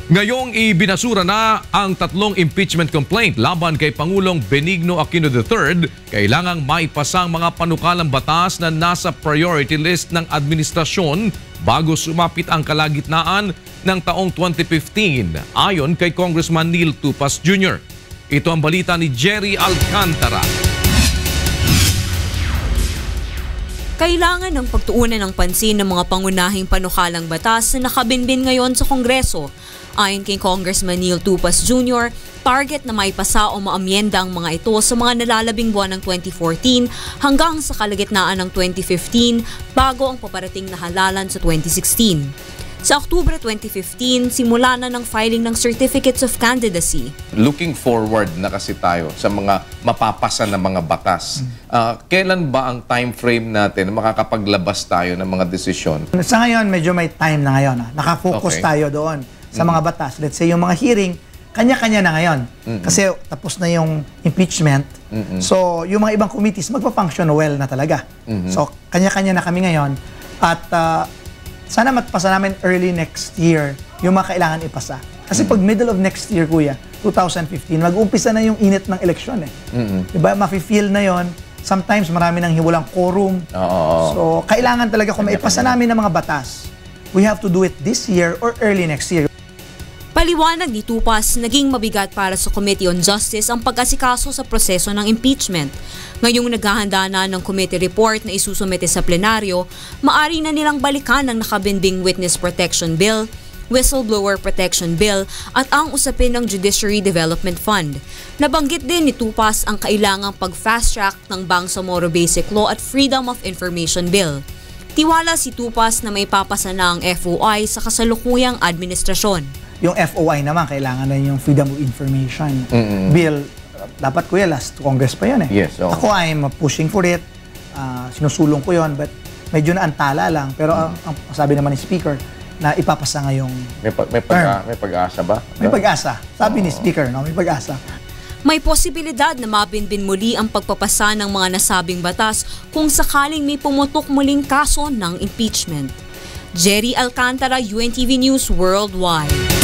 Ngayong ibinasura na ang tatlong impeachment complaint laban kay Pangulong Benigno Aquino III, kailangang maipasa ang mga panukalang batas na nasa priority list ng administrasyon bago sumapit ang kalagitnaan ng taong 2015, ayon kay Congressman Neil Tupas Jr. Ito ang balita ni Jerry Alcantara. Kailangan ng pagtuunan ng pansin ng mga pangunahing panukalang batas na nakabinbin ngayon sa Kongreso. Ayon kay Congressman Neil Tupas Jr., target na maipasa o maamyenda ang mga ito sa mga nalalabing buwan ng 2014 hanggang sa kalagitnaan ng 2015 bago ang paparating na halalan sa 2016. Sa Oktubre 2015, simula na ng filing ng Certificates of Candidacy. Looking forward na kasi tayo sa mga mapapasa na mga batas. Kailan ba ang time frame natin na makakapaglabas tayo ng mga desisyon? Sa ngayon, medyo may time na ngayon. Nakafocus tayo doon sa mga batas. Let's say yung mga hearing, kanya-kanya na ngayon. Kasi tapos na yung impeachment. So yung mga ibang committees magpa-function well na talaga. So kanya-kanya na kami ngayon. At sana matpasa namin early next year yung mga kailangan ipasa. Kasi pag middle of next year, kuya, 2015, mag-uumpisa na yung init ng eleksyon eh. Diba? Mafe-feel na yon. Sometimes marami nang hiwalang quorum. So kailangan talaga kung maipasa namin ng mga batas, we have to do it this year or early next year. Paliwanag ni Tupas, naging mabigat para sa Committee on Justice ang pag-asikaso sa proseso ng impeachment. Ngayong naghahanda na ng committee report na isusumite sa plenaryo, maari na nilang balikan ang nakabinding Witness Protection Bill, Whistleblower Protection Bill at ang usapin ng Judiciary Development Fund. Nabanggit din ni Tupas ang kailangang pag-fast track ng Bangsamoro Basic Law at Freedom of Information Bill. Tiwala si Tupas na may papasa na ang FOI sa kasalukuyang administrasyon. Yung FOI naman, kailangan na yung Freedom of Information Bill. Dapat kuya, last Congress pa yun eh. Yes, Ako I'm pushing for it. Sinusulong ko yun, but medyo naantala lang. Pero ang sabi naman ni Speaker, na ipapasa ngayong may pag-asa ba? May pag-asa. Sabi ni Speaker, no? May pag-asa. May posibilidad na mabinbin muli ang pagpapasa ng mga nasabing batas kung sakaling may pumutok muling kaso ng impeachment. Jerry Alcantara, UNTV News Worldwide.